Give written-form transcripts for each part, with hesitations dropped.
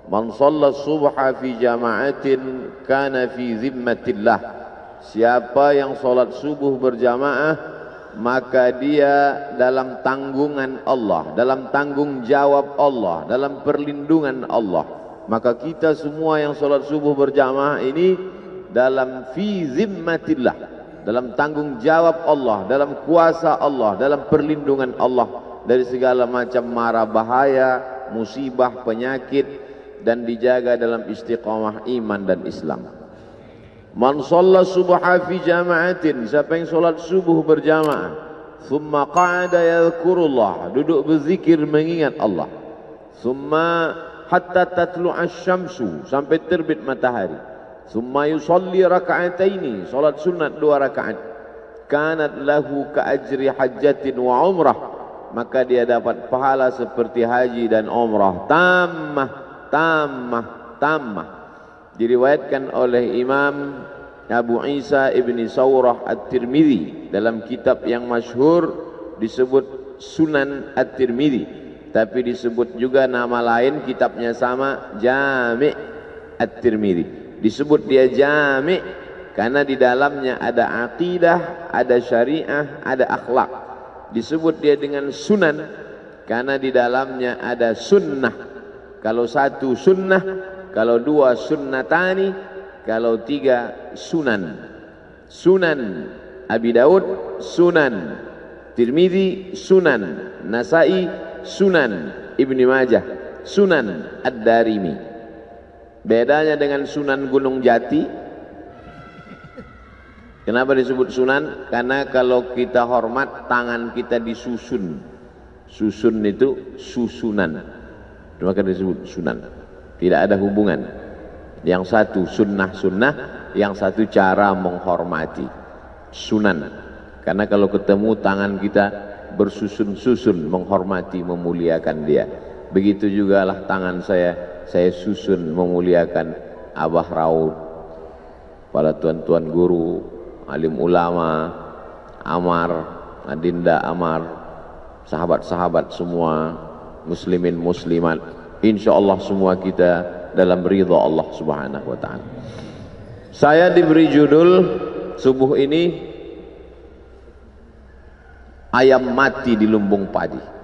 Man shalla subha fi jama'atin kana fi zimmatillah. Siapa yang salat subuh berjamaah, maka dia dalam tanggungan Allah, dalam tanggung jawab Allah, dalam perlindungan Allah. Maka kita semua yang salat subuh berjamaah ini dalam fi zimmatillah, dalam tanggung jawab Allah, dalam kuasa Allah, dalam perlindungan Allah dari segala macam mara bahaya, musibah, penyakit, dan dijaga dalam istiqamah iman dan Islam. Man shalla subha fi jama'atin, siapa yang salat subuh berjamaah, thumma qa'ada yadhkurullah, duduk berzikir mengingat Allah, thumma hatta tatlu'a syamsu, sampai terbit matahari, thumma yusalli raka'ataini, salat sunat 2 rakaat, kanat lahu ka ajri hajjatin wa umrah, maka dia dapat pahala seperti haji dan umrah tammah. Diriwayatkan oleh Imam Abu Isa ibni Sawrah At-Tirmidzi dalam kitab yang masyhur disebut Sunan At-Tirmidzi, tapi disebut juga nama lain kitabnya sama, Jami' At-Tirmidzi. Disebut dia Jami' karena di dalamnya ada aqidah, ada syariah, ada akhlak. Disebut dia dengan Sunan karena di dalamnya ada sunnah. Kalau 1 sunnah, kalau 2 sunnatani, kalau 3 sunan. Sunan Abi Daud, Sunan Tirmidzi, Sunan Nasai, Sunan Ibni Majah, Sunan Ad-Darimi. Bedanya dengan Sunan Gunung Jati, kenapa disebut sunan? Karena kalau kita hormat, tangan kita disusun. Susun itu susunan, maka disebut sunan. Tidak ada hubungan. Yang satu sunnah, yang satu cara menghormati, sunan. Karena kalau ketemu tangan kita bersusun-susun menghormati, memuliakan dia. Begitu juga lah tangan saya susun memuliakan Abah Raud, para tuan-tuan guru, alim ulama, Amar, Adinda Amar, sahabat-sahabat semua, muslimin muslimat, insyaallah semua kita dalam ridha Allah Subhanahu wa taala. Saya diberi judul subuh ini, ayam mati di lumbung padi.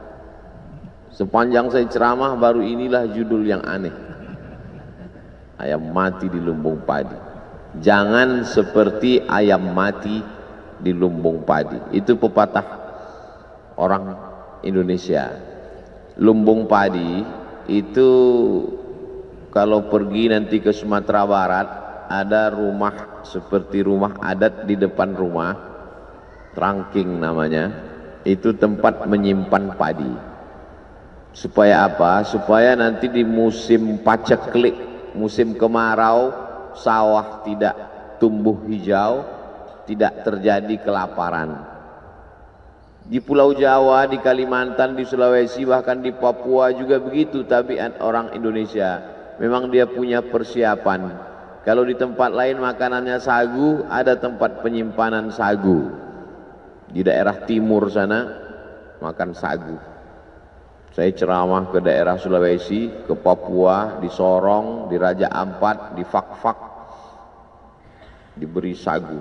Sepanjang saya ceramah baru inilah judul yang aneh. Ayam mati di lumbung padi. Jangan seperti ayam mati di lumbung padi. Itu pepatah orang Indonesia. Lumbung padi itu kalau pergi nanti ke Sumatera Barat, ada rumah seperti rumah adat di depan rumah, trangking namanya, itu tempat menyimpan padi. Supaya apa? Supaya nanti di musim paceklik, musim kemarau, sawah tidak tumbuh hijau, tidak terjadi kelaparan. Di Pulau Jawa, di Kalimantan, di Sulawesi, bahkan di Papua juga begitu tabiat orang Indonesia. Memang dia punya persiapan. Kalau di tempat lain makanannya sagu, ada tempat penyimpanan sagu. Di daerah timur sana makan sagu. Saya ceramah ke daerah Sulawesi, ke Papua, di Sorong, di Raja Ampat, di Fak-Fak, diberi sagu.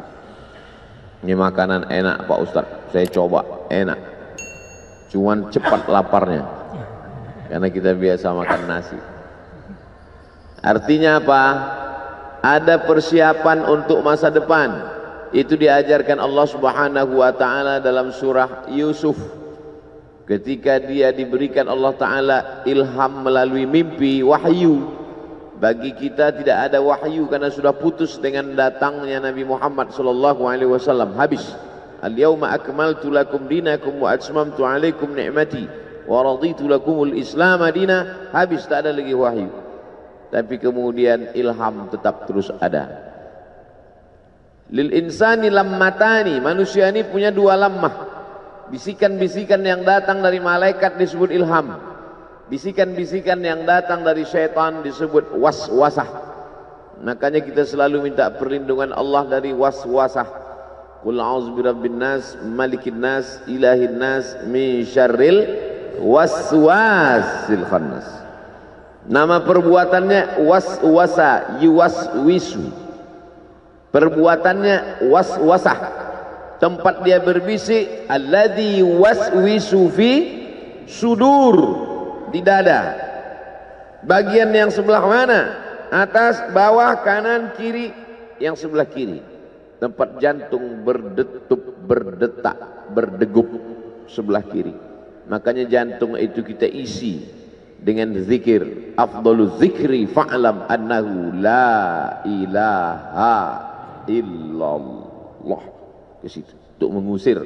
Ini makanan enak Pak Ustadz, saya coba, enak. Cuman cepat laparnya, karena kita biasa makan nasi. Artinya apa? Ada persiapan untuk masa depan. Itu diajarkan Allah Subhanahu wa taala dalam surah Yusuf. Ketika dia diberikan Allah taala ilham melalui mimpi, wahyu. Bagi kita tidak ada wahyu karena sudah putus dengan datangnya Nabi Muhammad sallallahu alaihi wasallam. Habis. Al-yauma akmaltu lakum dinakum wa atmamtu alaikum ni'mati wa raditu lakumul Islam madina. Habis, tak ada lagi wahyu. Tapi kemudian ilham tetap terus ada. Lil insani lammatani, manusia ini punya 2 lammah. Bisikan-bisikan yang datang dari malaikat disebut ilham. Bisikan-bisikan yang datang dari syaitan disebut waswasah. Makanya kita selalu minta perlindungan Allah dari waswasah. Qul a'udzu birabbin nas, malikin nas, ilahin nas, min syarril waswasil khannas. Nama perbuatannya waswasa, yuwaswisu. Perbuatannya waswasah, tempat dia berbisik. Alladzi waswisu fi sudur, di dada. Bagian yang sebelah mana? Atas, bawah, kanan, kiri. Yang sebelah kiri, tempat jantung berdetup, berdetak, berdegup, sebelah kiri. Makanya jantung itu kita isi dengan zikir. Afdhalu zikri fa'lam annahu la ilaha illallah. Ke situ untuk mengusir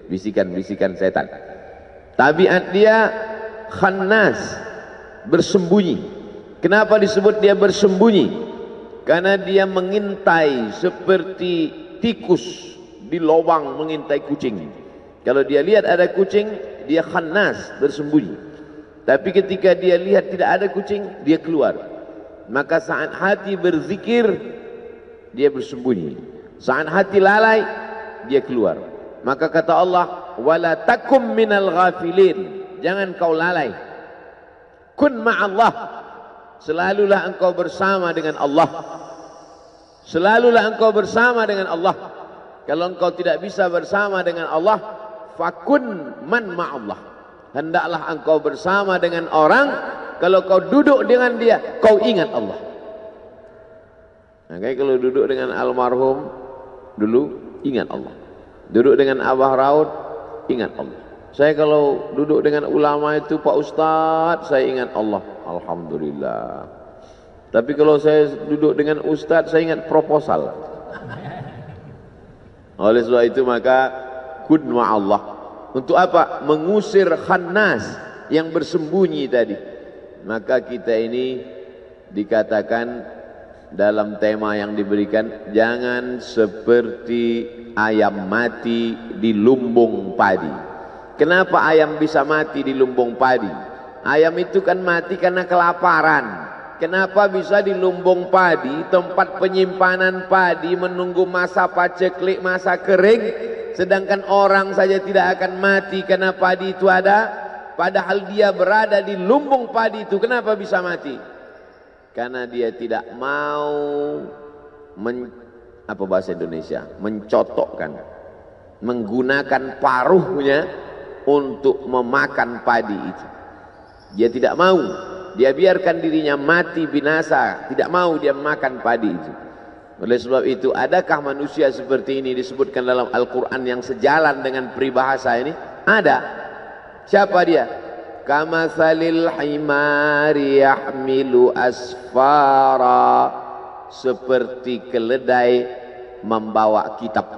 bisikan-bisikan setan. Tabiat dia khannas, bersembunyi. Kenapa disebut dia bersembunyi? Karena dia mengintai seperti tikus di lubang mengintai kucing. Kalau dia lihat ada kucing, dia khannas, bersembunyi. Tapi ketika dia lihat tidak ada kucing, dia keluar. Maka saat hati berzikir, dia bersembunyi. Saat hati lalai, dia keluar. Maka kata Allah, wala takum minal ghafilin, jangan kau lalai. Kun ma'allah, selalulah engkau bersama dengan Allah. Selalulah engkau bersama dengan Allah. Kalau engkau tidak bisa bersama dengan Allah, fakun man ma'allah, hendaklah engkau bersama dengan orang. Kalau kau duduk dengan dia, kau ingat Allah. Nah, kayak kalau duduk dengan almarhum dulu, ingat Allah. Duduk dengan Abah Raud, ingat Allah. Saya kalau duduk dengan ulama itu, Pak Ustadz, saya ingat Allah. Alhamdulillah. Tapi kalau saya duduk dengan Ustadz, saya ingat proposal. Oleh sebab itu maka kun ma'allah. Untuk apa? Mengusir khannas yang bersembunyi tadi. Maka kita ini dikatakan dalam tema yang diberikan, jangan seperti ayam mati di lumbung padi. Kenapa ayam bisa mati di lumbung padi? Ayam itu kan mati karena kelaparan. Kenapa bisa di lumbung padi, tempat penyimpanan padi, menunggu masa paceklik, masa kering, sedangkan orang saja tidak akan mati karena padi itu ada, padahal dia berada di lumbung padi itu. Kenapa bisa mati? Karena dia tidak mau apa bahasa Indonesia, mencotokkan, menggunakan paruhnya untuk memakan padi itu. Dia tidak mau. Dia biarkan dirinya mati binasa, tidak mau dia makan padi itu. Oleh sebab itu, adakah manusia seperti ini disebutkan dalam Al-Quran yang sejalan dengan peribahasa ini? Ada. Siapa dia? Kamatsalil himari yahmilu asfara, seperti keledai membawa kitab.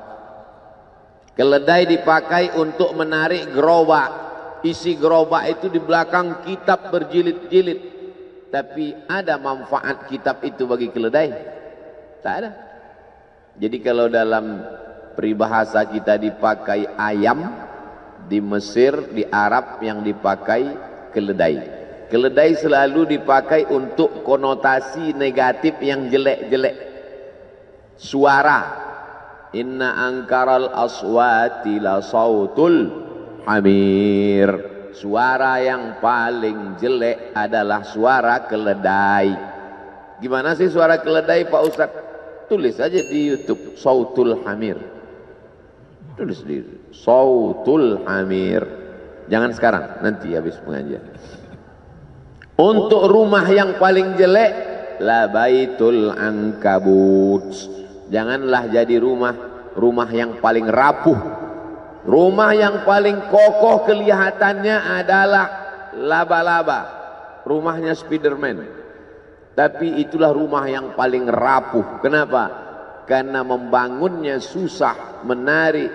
Keledai dipakai untuk menarik gerobak. Isi gerobak itu di belakang kitab berjilid-jilid. Tapi ada manfaat kitab itu bagi keledai? Tak ada. Jadi kalau dalam peribahasa kita dipakai ayam, di Mesir, di Arab yang dipakai keledai. Keledai selalu dipakai untuk konotasi negatif yang jelek-jelek. Suara. Inna angkaral aswati la sautul hamir. Suara yang paling jelek adalah suara keledai. Gimana sih suara keledai, Pak Ustadz? Tulis aja di YouTube, sautul hamir. Tulis di sautul hamir. Jangan sekarang, nanti habis pengajian. Untuk rumah yang paling jelek, la baitul ankabut. Janganlah jadi rumah yang paling rapuh. Rumah yang paling kokoh kelihatannya adalah laba-laba, rumahnya Spiderman. Tapi itulah rumah yang paling rapuh. Kenapa? Karena membangunnya susah, menarik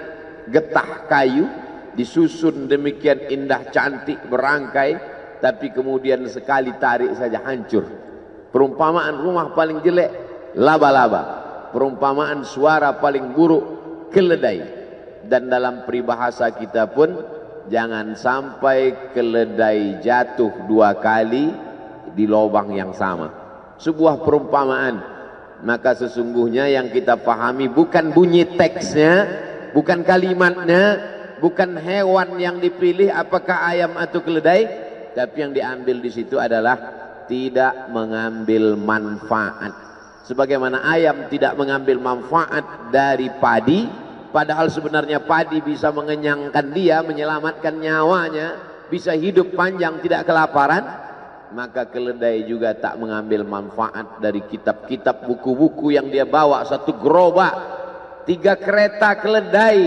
getah kayu, disusun demikian indah cantik berangkai, tapi kemudian sekali tarik saja hancur. Perumpamaan rumah paling jelek, laba-laba. Perumpamaan suara paling buruk, keledai. Dan dalam peribahasa kita pun, jangan sampai keledai jatuh 2 kali di lubang yang sama. Sebuah perumpamaan. Maka sesungguhnya yang kita pahami bukan bunyi teksnya, bukan kalimatnya, bukan hewan yang dipilih apakah ayam atau keledai, tapi yang diambil di situ adalah tidak mengambil manfaat. Sebagaimana ayam tidak mengambil manfaat dari padi, padahal sebenarnya padi bisa mengenyangkan dia, menyelamatkan nyawanya, bisa hidup panjang tidak kelaparan, maka keledai juga tak mengambil manfaat dari kitab-kitab, buku-buku yang dia bawa. Satu gerobak, 3 kereta keledai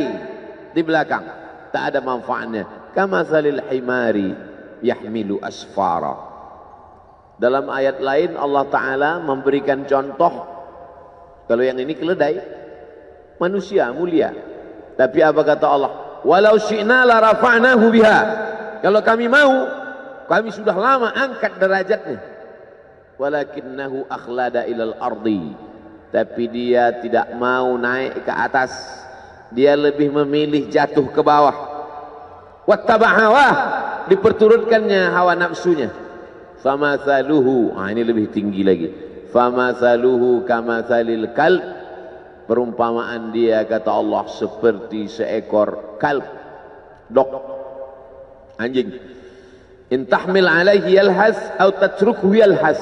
di belakang, tak ada manfaatnya. Kamatsalil himari yahmilu asfara. Dalam ayat lain Allah Ta'ala memberikan contoh, kalau yang ini keledai, manusia mulia, tapi apa kata Allah? Walau syi'na la rafa'nahu biha. Kalau kami mau, kami sudah lama angkat derajatnya. Walakinnahu akhlada ilal ardi. Tapi dia tidak mau naik ke atas, dia lebih memilih jatuh ke bawah. Wattaba'awah, diperturutkannya hawa nafsunya. Famathaluhu, ini lebih tinggi lagi. Famathaluhu kamathalil kalb. Perumpamaan dia kata Allah seperti seekor kalb, dog, anjing. In tahmil alaihi yalhas atau tatrukhu yalhas.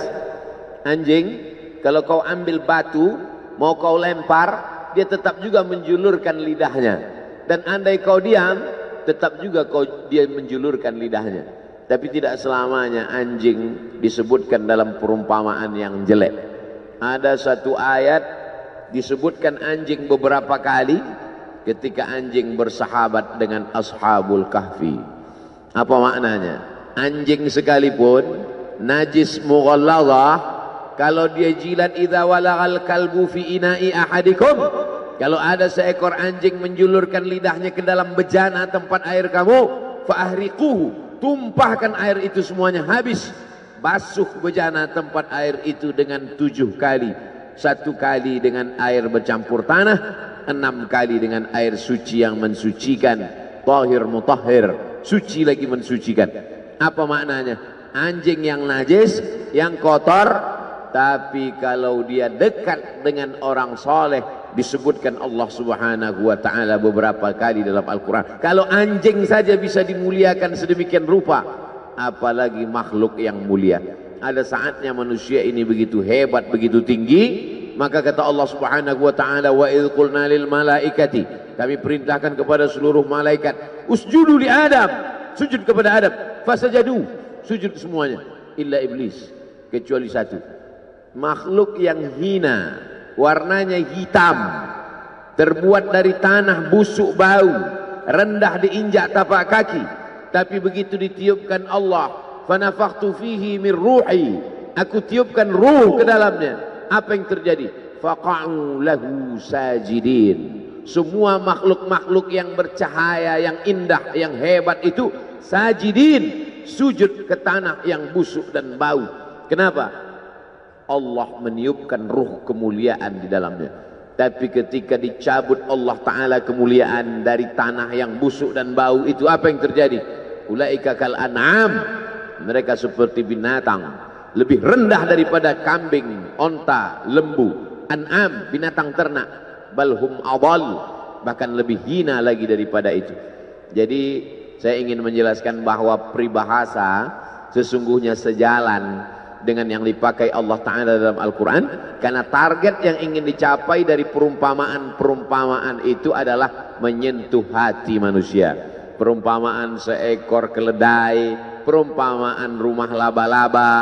Anjing, kalau kau ambil batu mau kau lempar, dia tetap juga menjulurkan lidahnya. Dan andai kau diam, tetap juga dia menjulurkan lidahnya. Tapi tidak selamanya anjing disebutkan dalam perumpamaan yang jelek. Ada satu ayat disebutkan anjing beberapa kali ketika anjing bersahabat dengan ashabul kahfi. Apa maknanya? Anjing sekalipun najis mughalladhah, kalau dia jilat idza walagal kalbu fi ina'i ahadikum, kalau ada seekor anjing menjulurkan lidahnya ke dalam bejana tempat air kamu, fa ahriquhu, tumpahkan air itu semuanya habis. Basuh bejana tempat air itu dengan 7 kali. 1 kali dengan air bercampur tanah, 6 kali dengan air suci yang mensucikan. Tahir mutahhir, suci lagi mensucikan. Apa maknanya? Anjing yang najis, yang kotor, tapi kalau dia dekat dengan orang soleh, disebutkan Allah Subhanahu wa ta'ala beberapa kali dalam Al-Quran. Kalau anjing saja bisa dimuliakan sedemikian rupa, apalagi makhluk yang mulia. Ada saatnya manusia ini begitu hebat, begitu tinggi, maka kata Allah Subhanahu wa ta'ala, wa idh qulna lil malaikati, kami perintahkan kepada seluruh malaikat, usjudu li Adam, sujud kepada Adam. Fasajadu, sujud semuanya, illa iblis, kecuali satu, makhluk yang hina, warnanya hitam, terbuat dari tanah busuk bau, rendah diinjak tapak kaki, tapi begitu ditiupkan Allah, fanafakhtu fihi min ruhi, aku tiupkan ruh ke dalamnya, apa yang terjadi? Faqa'u lahu sajidin. Semua makhluk-makhluk yang bercahaya, yang indah, yang hebat itu sajidin, sujud ke tanah yang busuk dan bau. Kenapa? Allah meniupkan ruh kemuliaan di dalamnya. Tapi ketika dicabut Allah Ta'ala kemuliaan dari tanah yang busuk dan bau itu, apa yang terjadi? Ulaika kal an'am, mereka seperti binatang, lebih rendah daripada kambing, onta, lembu. An'am, binatang ternak. Balhum adal, bahkan lebih hina lagi daripada itu. Jadi saya ingin menjelaskan bahwa peribahasa sesungguhnya sejalan dengan yang dipakai Allah Ta'ala dalam Al-Quran, karena target yang ingin dicapai dari perumpamaan-perumpamaan itu adalah menyentuh hati manusia. Perumpamaan seekor keledai, perumpamaan rumah laba-laba,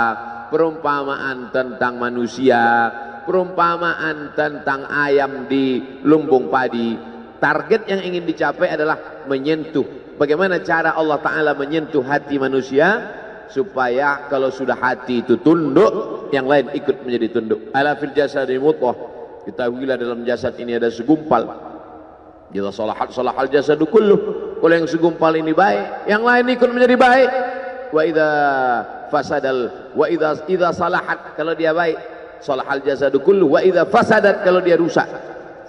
perumpamaan tentang manusia, perumpamaan tentang ayam di lumbung padi. Target yang ingin dicapai adalah menyentuh. Bagaimana cara Allah Ta'ala menyentuh hati manusia? Supaya kalau sudah hati itu tunduk, yang lain ikut menjadi tunduk. Ala fil jasadi mudghah, ketahuilah dalam jasad ini ada segumpal. Jika salahat salahal jasadu kulluh, kalau yang segumpal ini baik, yang lain ikut menjadi baik. Wa idza fasadal, wa idza salahat, kalau dia baik, salahal jasadu kulluh. Wa idza fasadat, kalau dia rusak,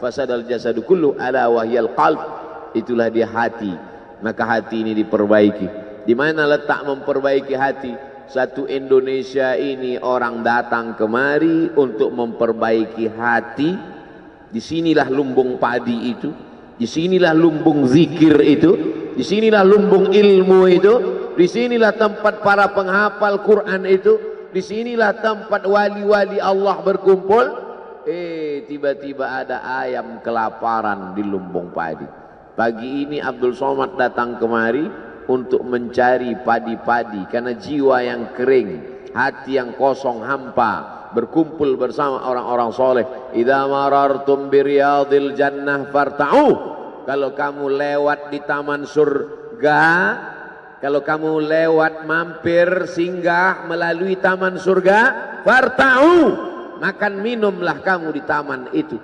fasadal jasadu kulluh. Ala wahyal qalb, itulah dia hati. Maka hati ini diperbaiki. Di mana letak memperbaiki hati? Satu Indonesia ini orang datang kemari untuk memperbaiki hati. Disinilah lumbung padi itu, disinilah lumbung zikir itu, disinilah lumbung ilmu itu, disinilah tempat para penghafal Quran itu, disinilah tempat wali-wali Allah berkumpul. Tiba-tiba ada ayam kelaparan di lumbung padi. Pagi ini Abdul Somad datang kemari untuk mencari padi-padi karena jiwa yang kering, hati yang kosong hampa, berkumpul bersama orang-orang soleh. Idza marartum biriyadil jannah farta'u. Kalau kamu lewat di taman surga, kalau kamu lewat mampir singgah melalui taman surga, farta'u, makan minumlah kamu di taman itu.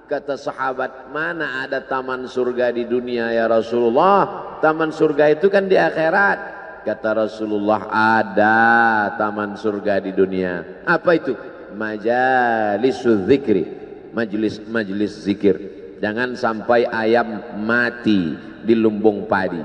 Kata sahabat, mana ada taman surga di dunia ya Rasulullah? Taman surga itu kan di akhirat. Kata Rasulullah, ada taman surga di dunia. Apa itu? Majalisul zikri, majelis zikir. Jangan sampai ayam mati di lumbung padi.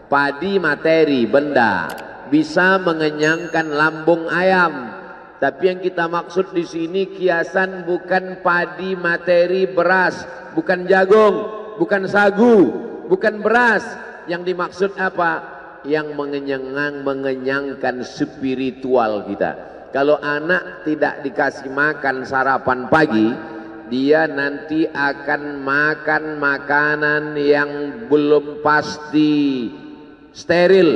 Padi materi, benda, bisa mengenyangkan lambung ayam. Tapi yang kita maksud di sini kiasan bukan padi materi beras, bukan jagung, bukan sagu, bukan beras. Yang dimaksud apa? Yang mengenyangkan spiritual kita. Kalau anak tidak dikasih makan sarapan pagi, dia nanti akan makan makanan yang belum pasti, steril,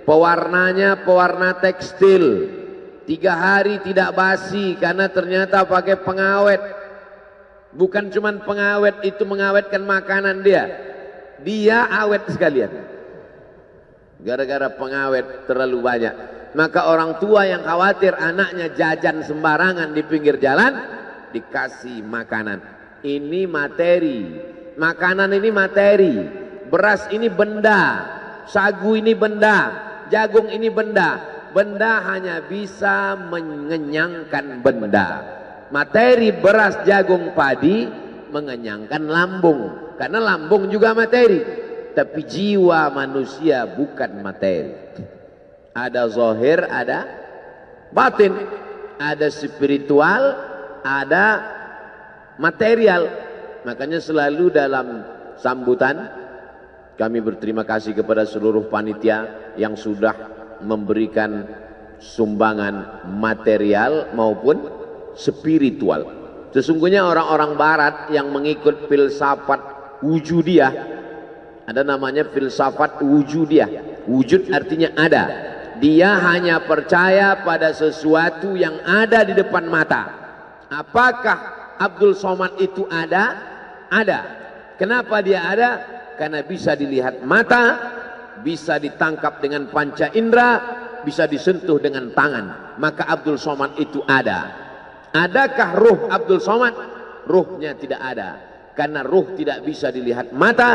pewarnanya pewarna tekstil. 3 hari tidak basi karena ternyata pakai pengawet. Bukan cuma pengawet itu mengawetkan makanan dia, dia awet sekalian. Gara-gara pengawet terlalu banyak. Maka orang tua yang khawatir anaknya jajan sembarangan di pinggir jalan, dikasih makanan. Ini materi, makanan ini materi, beras ini benda, sagu ini benda, jagung ini benda. Benda hanya bisa mengenyangkan benda. Materi beras, jagung, padi mengenyangkan lambung, karena lambung juga materi. Tapi jiwa manusia bukan materi. Ada zahir, ada batin, ada spiritual, ada material. Makanya selalu dalam sambutan kami berterima kasih kepada seluruh panitia yang sudah memberikan sumbangan material maupun spiritual. Sesungguhnya orang-orang barat yang mengikut filsafat wujudiyah, ada namanya filsafat wujudiyah. Wujud artinya ada. Dia hanya percaya pada sesuatu yang ada di depan mata. Apakah Abdul Somad itu ada? Ada. Kenapa dia ada? Karena bisa dilihat mata, bisa ditangkap dengan panca indera, bisa disentuh dengan tangan. Maka Abdul Somad itu ada. Adakah ruh Abdul Somad? Ruhnya tidak ada. Karena ruh tidak bisa dilihat mata,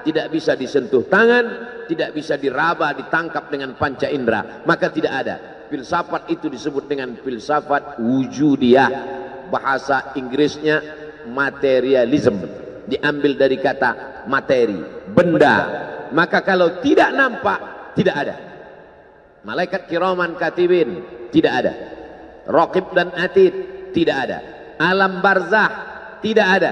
tidak bisa disentuh tangan, tidak bisa diraba, ditangkap dengan panca indera. Maka tidak ada. Filsafat itu disebut dengan filsafat wujudiyah. Bahasa Inggrisnya materialism. Diambil dari kata materi, benda. Maka kalau tidak nampak, tidak ada. Malaikat kiraman katibin, tidak ada. Raqib dan atid, tidak ada. Alam barzah, tidak ada.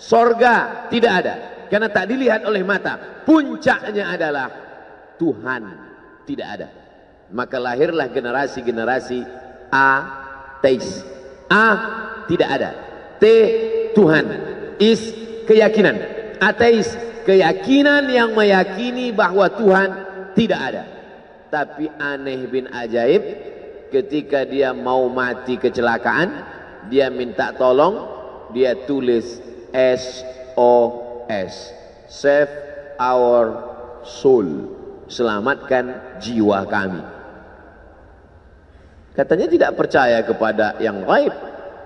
Sorga, tidak ada. Karena tak dilihat oleh mata. Puncaknya adalah Tuhan, tidak ada. Maka lahirlah generasi-generasi ateis. A, tidak ada. T, Tuhan. Is, keyakinan. Ateis, keyakinan yang meyakini bahwa Tuhan tidak ada. Tapi aneh bin ajaib, ketika dia mau mati kecelakaan, dia minta tolong, dia tulis SOS, save our soul, selamatkan jiwa kami. Katanya tidak percaya kepada yang gaib,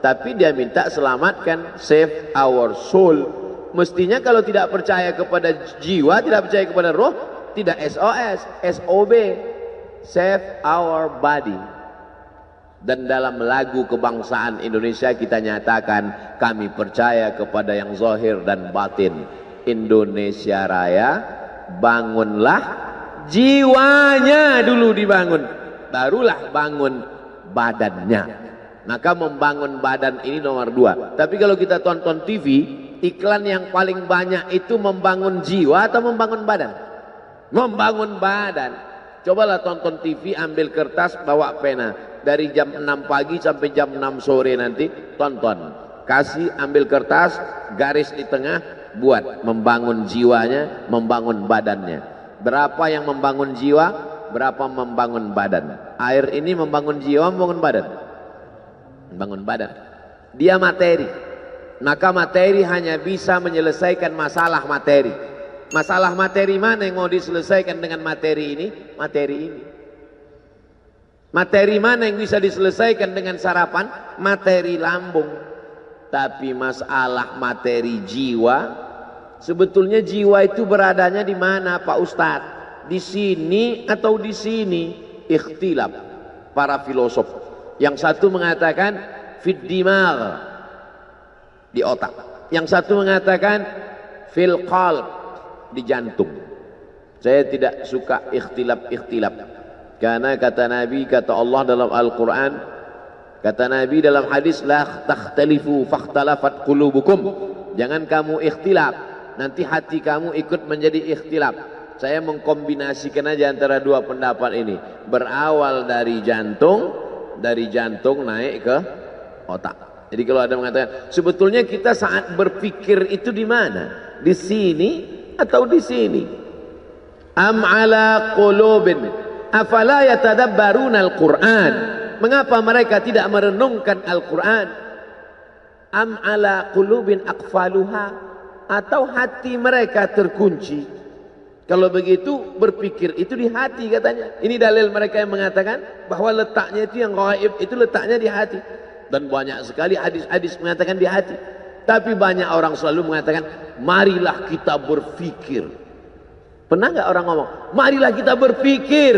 tapi dia minta selamatkan, save our soul. Mestinya kalau tidak percaya kepada jiwa, tidak percaya kepada roh, tidak SOS, SOB, save our body. Dan dalam lagu kebangsaan Indonesia kita nyatakan, kami percaya kepada yang zahir dan batin. Indonesia Raya, bangunlah jiwanya dulu dibangun, barulah bangun badannya. Maka membangun badan ini nomor 2. Tapi kalau kita tonton TV, iklan yang paling banyak itu membangun jiwa atau membangun badan? Membangun badan. Cobalah tonton TV, ambil kertas, bawa pena. dari jam 6 pagi sampai jam 6 sore nanti tonton. Kasih, ambil kertas, garis di tengah, buat membangun jiwanya, membangun badannya. Berapa yang membangun jiwa, berapa membangun badan. Air ini membangun jiwa, membangun badan. Membangun badan. Dia materi. Maka materi hanya bisa menyelesaikan masalah materi. Masalah materi mana yang mau diselesaikan dengan materi ini? Materi ini. Materi mana yang bisa diselesaikan dengan sarapan? Materi lambung. Tapi masalah materi jiwa, sebetulnya jiwa itu beradanya di mana Pak Ustadz? Di sini atau di sini? Ikhtilaf para filosof. Yang satu mengatakan fid dimagh, di otak. Yang satu mengatakan fil qalb, di jantung. Saya tidak suka ikhtilaf. Karena kata Nabi, kata Allah dalam Al-Quran, kata Nabi dalam hadis, la takhtalifu fakhtalafat qulubukum. Jangan kamu ikhtilaf, nanti hati kamu ikut menjadi ikhtilaf. Saya mengkombinasikan aja antara dua pendapat ini. Berawal dari jantung naik ke otak. Jadi kalau ada mengatakan, sebetulnya kita saat berpikir itu di mana? Di sini atau di sini? Am ala qulubin afala yatadabbaruna al-Qur'an? Mengapa mereka tidak merenungkan Al-Quran? Am ala qulubin aqfaluha? Atau hati mereka terkunci? Kalau begitu berpikir itu di hati katanya. Ini dalil mereka yang mengatakan bahwa letaknya itu yang gaib itu letaknya di hati. Dan banyak sekali hadis-hadis mengatakan di hati. Tapi banyak orang selalu mengatakan, marilah kita berpikir. Pernah nggak orang ngomong, marilah kita berpikir?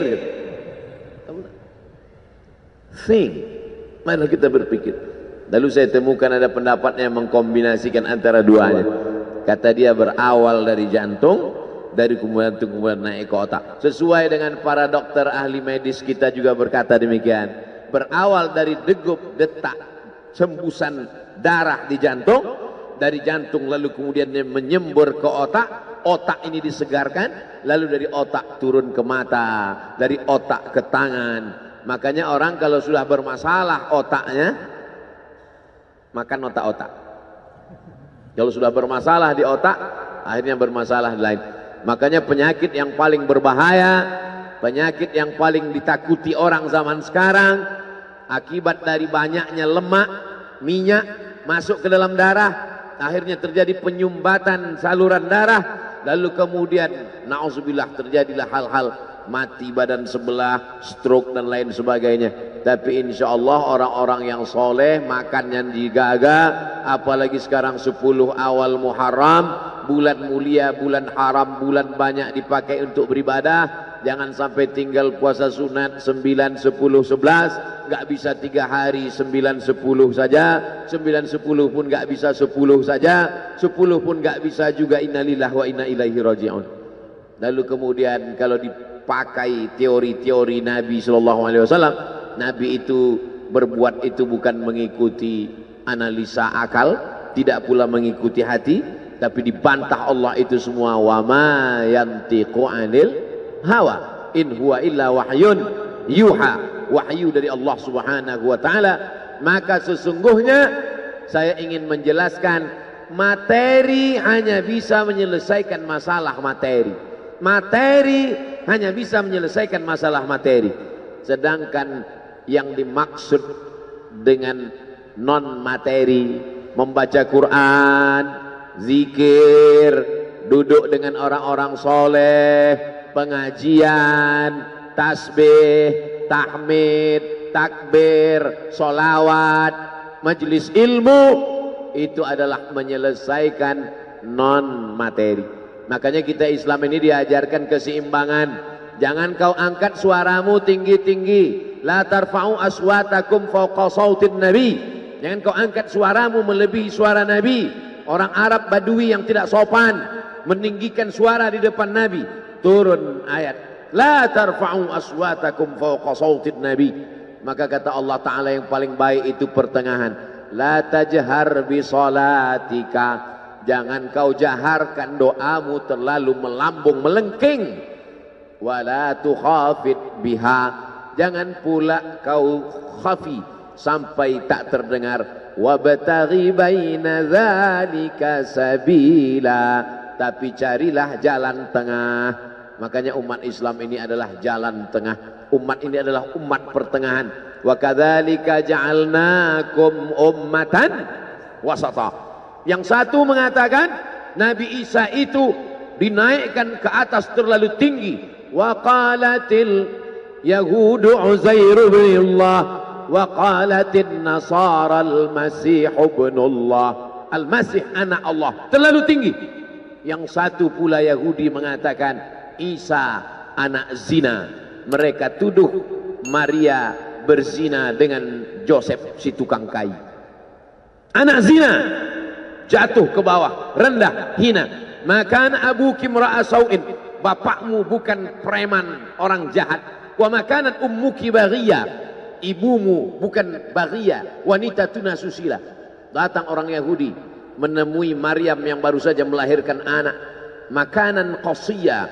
Think, marilah kita berpikir. Lalu saya temukan ada pendapat yang mengkombinasikan antara duanya. Kata dia berawal dari jantung, dari kemudian naik ke otak. Sesuai dengan para dokter ahli medis kita juga berkata demikian. Berawal dari degup, detak, hembusan darah di jantung, dari jantung lalu kemudian menyembur ke otak, otak ini disegarkan, lalu dari otak turun ke mata, dari otak ke tangan. Makanya orang kalau sudah bermasalah otaknya, makan otak-otak. Kalau sudah bermasalah di otak, akhirnya bermasalah di lain. Makanya penyakit yang paling berbahaya, penyakit yang paling ditakuti orang zaman sekarang, akibat dari banyaknya lemak, minyak masuk ke dalam darah, akhirnya terjadi penyumbatan saluran darah, lalu kemudian na'udzubillah terjadilah hal-hal mati badan sebelah, stroke dan lain sebagainya. Tapi insya Allah orang-orang yang soleh makannya digaga, apalagi sekarang 10 awal Muharram, bulan mulia, bulan haram, bulan banyak dipakai untuk beribadah. Jangan sampai tinggal puasa sunat 9, 10, 11, nggak bisa 3 hari 9, 10 saja, 9, 10 pun nggak bisa 10 saja, 10 pun nggak bisa juga. Innalillahi wa inna ilaihi raji'un. Lalu kemudian kalau dipakai teori-teori Nabi Sallallahu Alaihi Wasallam, Nabi itu berbuat itu bukan mengikuti analisa akal, tidak pula mengikuti hati, tapi dibantah Allah itu semua. Wa ma yantiqu 'anil hawa in huwa illa wahyun yuha, wahyu dari Allah Subhanahu wa taala. Maka sesungguhnya saya ingin menjelaskan, materi hanya bisa menyelesaikan masalah materi. Materi hanya bisa menyelesaikan masalah materi. Sedangkan yang dimaksud dengan non materi, membaca Quran, zikir, duduk dengan orang-orang soleh, pengajian, tasbih, tahmid, takbir, solawat, majelis ilmu, itu adalah menyelesaikan non materi. Makanya kita Islam ini diajarkan keseimbangan. Jangan kau angkat suaramu tinggi-tinggi. La tarfa'u aswatakum fawqa sautin nabi. Jangan kau angkat suaramu melebihi suara Nabi. Orang Arab Badui yang tidak sopan meninggikan suara di depan Nabi. Turun ayat, la tarfa'u aswatakum fawqa sautin nabi. Maka kata Allah Ta'ala yang paling baik itu pertengahan. La tajhar bi salatika. Jangan kau jaharkan doamu terlalu melambung melengking. Wala tukhafit biha. jangan pula kau khafi sampai tak terdengar. Wabtaghi baina dzalika sabila, tapi carilah jalan tengah. Makanya umat Islam ini adalah jalan tengah. Umat ini adalah umat pertengahan. Wa kadzalika ja'alnakum ummatan wasata. Yang satu mengatakan Nabi Isa itu dinaikkan ke atas terlalu tinggi. Wa qalatil yahudu Uzair bin Allah wa qalatin nasara al-masih ibnullah. Al-Masih anak Allah, terlalu tinggi. Yang satu pula Yahudi mengatakan Isa anak zina. Mereka tuduh Maria berzina dengan Joseph si tukang kayu. Anak zina, jatuh ke bawah, rendah, hina. Makan abuki mra'a sau'in, bapakmu bukan preman, orang jahat. Wa makanat ummuki baghiyah, ibumu bukan baghiyah, wanita tuna susila. Datang orang Yahudi menemui Maryam yang baru saja melahirkan anak. Makanan qasiyah,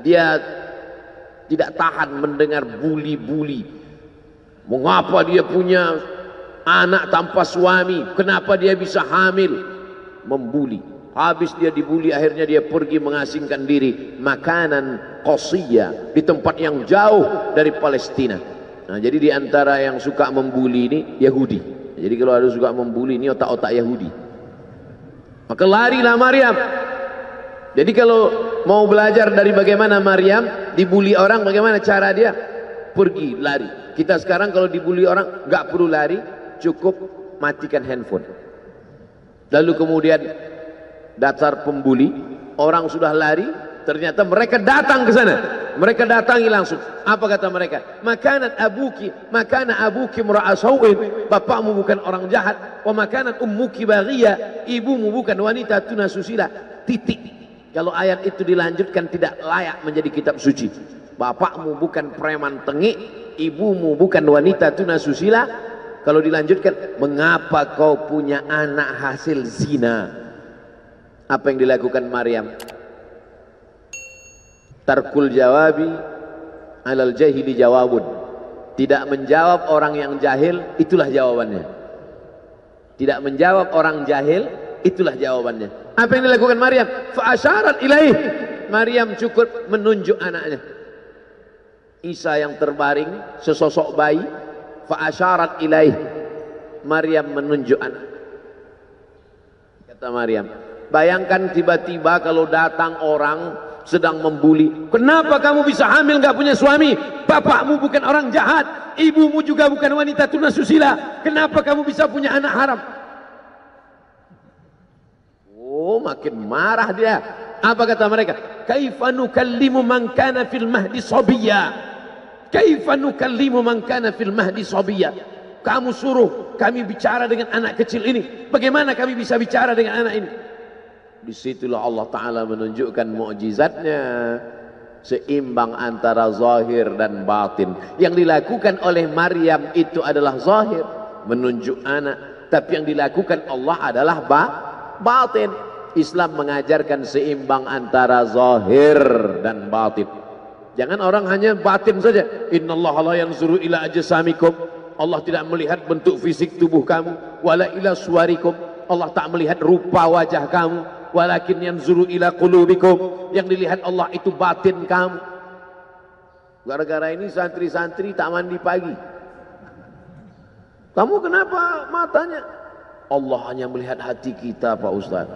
dia tidak tahan mendengar buli-buli. Mengapa dia punya anak tanpa suami? Kenapa dia bisa hamil? Membuli. Habis dia dibuli, akhirnya dia pergi mengasingkan diri. Makanan qasiyah, di tempat yang jauh dari Palestina. Nah, jadi di antara yang suka membuli ini Yahudi. Jadi kalau ada suka membuli ini otak-otak Yahudi. Maka larilah Maryam. Jadi kalau mau belajar dari bagaimana Maryam dibuli orang, bagaimana cara dia, pergi lari. Kita sekarang kalau dibuli orang nggak perlu lari, cukup matikan handphone. Lalu kemudian dasar pembuli, orang sudah lari, ternyata mereka datang ke sana. Mereka datangi langsung. Apa kata mereka? Makanat abuki, makana abuki mra'a sau'in, bapakmu bukan orang jahat. Wa makanat ummuki baghiyah, ibumu bukan wanita tuna susila. Titik. Kalau ayat itu dilanjutkan tidak layak menjadi kitab suci. Bapakmu bukan preman tengik, ibumu bukan wanita tuna susila. Kalau dilanjutkan, mengapa kau punya anak hasil zina? Apa yang dilakukan Maryam? Tarkul jawabi alal jahili jawabun. Tidak menjawab orang yang jahil, itulah jawabannya. Tidak menjawab orang jahil, itulah jawabannya. Apa yang dilakukan Maryam? Fa'asyarat ilaih. Maryam cukup menunjuk anaknya. Isa yang terbaring, sesosok bayi. Fa'asyarat ilaih. Maryam menunjuk anak. Kata Maryam, bayangkan tiba-tiba kalau datang orang sedang membuli. Kenapa kamu bisa hamil gak punya suami? Bapakmu bukan orang jahat, ibumu juga bukan wanita tuna susila. Kenapa kamu bisa punya anak haram? Oh, makin marah dia. Apa kata mereka? Kaifa nukallimu man kana fil mahdi sabiyya? Kaifa nukallimu man kana fil mahdi sabiyya? Kamu suruh kami bicara dengan anak kecil ini. Bagaimana kami bisa bicara dengan anak ini? Disitulah Allah Ta'ala menunjukkan mukjizatnya, seimbang antara zahir dan batin. Yang dilakukan oleh Maryam itu adalah zahir, menunjuk anak. Tapi yang dilakukan Allah adalah batin. Islam mengajarkan seimbang antara zahir dan batin. Jangan orang hanya batin saja. Innallaha la yanzuru ila ajsamikum. Allah tidak melihat bentuk fisik tubuh kamu. Wala ila suwarikum. Allah tak melihat rupa wajah kamu. Walakin yanzuru ila qulubikum. Yang dilihat Allah itu batin kamu. Gara-gara ini santri-santri tak mandi pagi. Kamu kenapa matanya? Allah hanya melihat hati kita, Pak Ustaz.